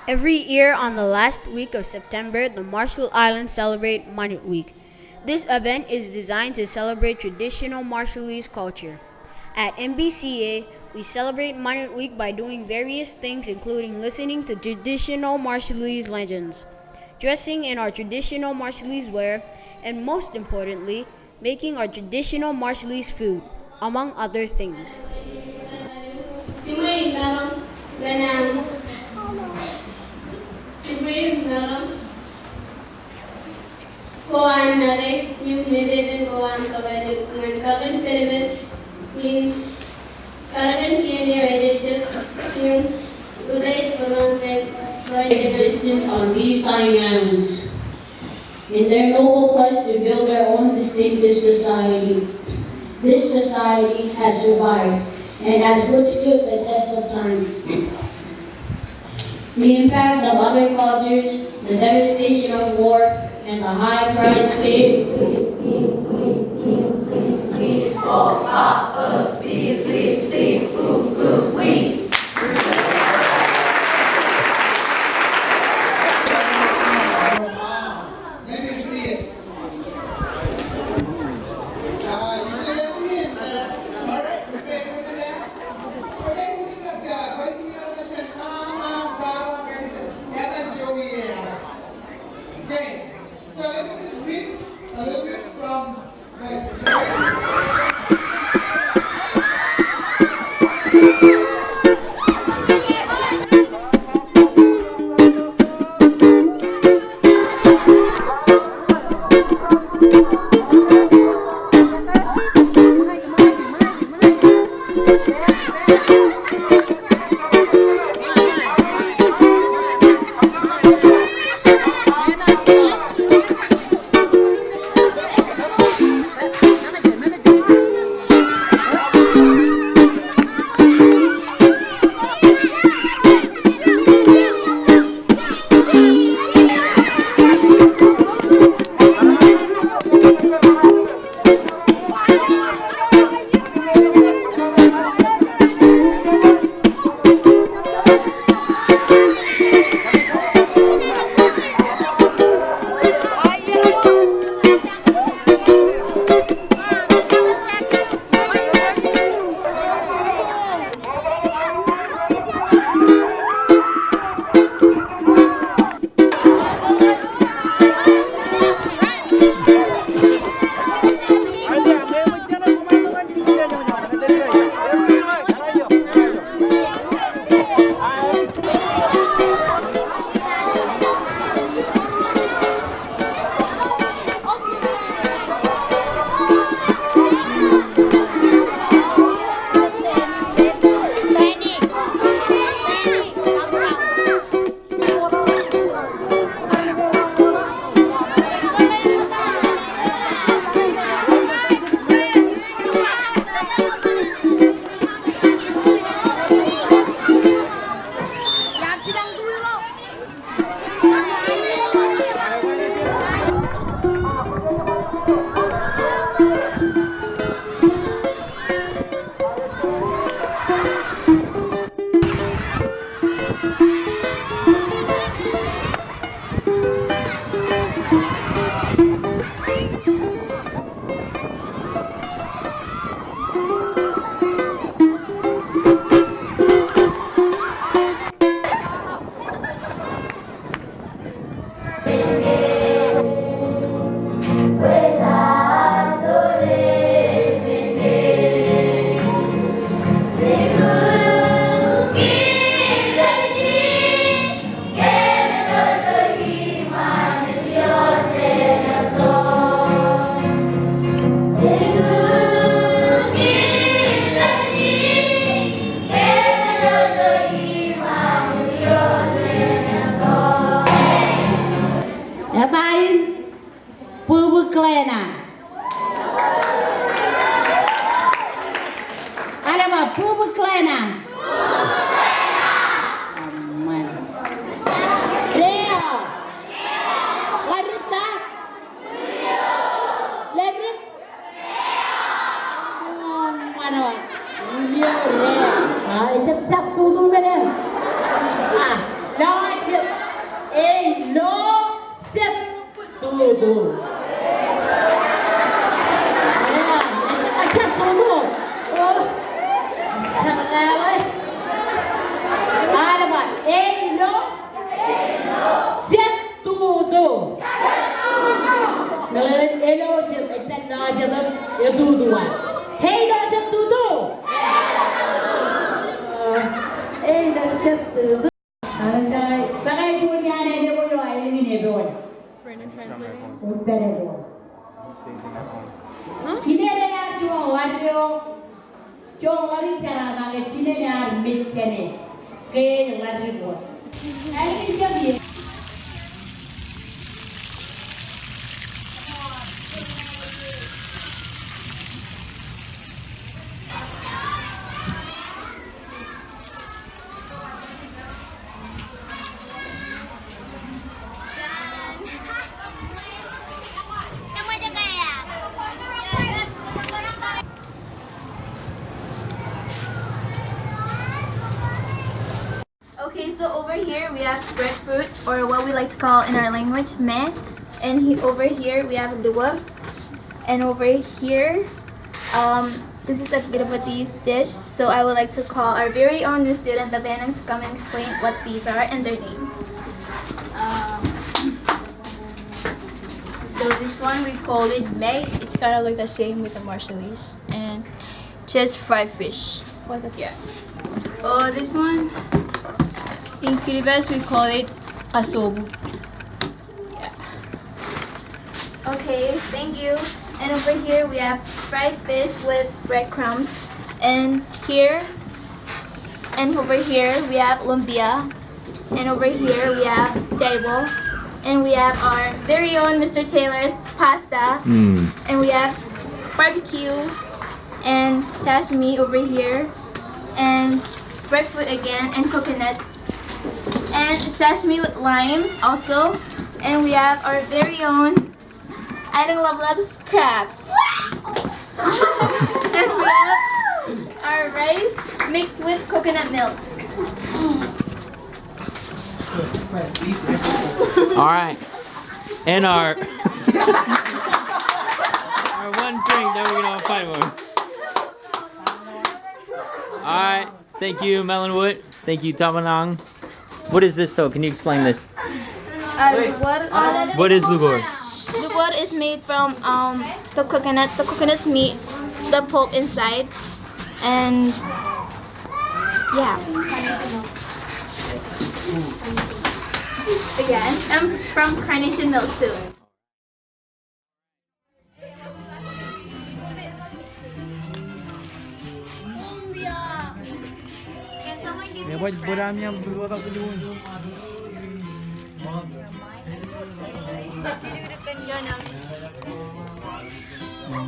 Every year on the last week of September, the Marshall Islands celebrate Manit Week. This event is designed to celebrate traditional Marshallese culture. At MBCA, we celebrate Manit Week by doing various things including listening to traditional Marshallese legends, dressing in our traditional Marshallese wear, and most importantly, making our traditional Marshallese food, among other things. Koan nare yung nililin koan kabalik ngangkakan pelibet yung karakan kiyani religious yung uday koran pet existence on these tiny islands. In their noble quest to build their own distinctive society, this society has survived and has withstood the test of time. The impact of other cultures, the devastation of war, and the high price paid. Itu sak tudung menen. Ah, jangan Setuduan. Hey, no setudu. Hey, no setudu. Sakay Julian, I never know. I live in everyone. Better one. Pinere to audio. Joe, what is a chinene mid-tenny? Gay, what reward. I think it's Okay, so over here we have breadfruit, or what we like to call in our language, me. And over here we have lugar. And over here, this is a Girabatis dish. So I would like to call our very own new student, the Benang, to come and explain what these are and their names. So this one we call it me. It's kind of like the same with the Marshallese. And just fried fish. What the yeah. Oh, this one. In Kiribati, we call it asobu. Yeah. Okay, thank you. And over here we have fried fish with breadcrumbs. And here, and over here we have lumpia. And over here we have jaibo. And we have our very own Mr. Taylor's pasta. And we have barbecue and sashimi over here. And breadfruit again and coconut. And sashimi with lime also. And we have our very own Love's crabs. And we have our rice mixed with coconut milk. All right. And our our one drink, then we're gonna find one. All right. Thank you, Melonwood. Thank you, Tamanang. What is this though? Can you explain this? What is lugar? Lugar is made from the coconut. The coconut's meat, the pulp inside, and yeah. Again, I'm from carnation milk too.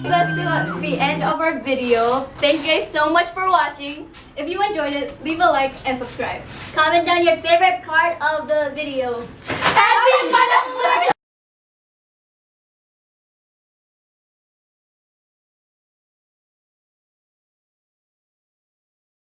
That's the end of our video. Thank you guys so much for watching. If you enjoyed it, leave a like and subscribe. Comment down your favorite part of the video. Happy Manit!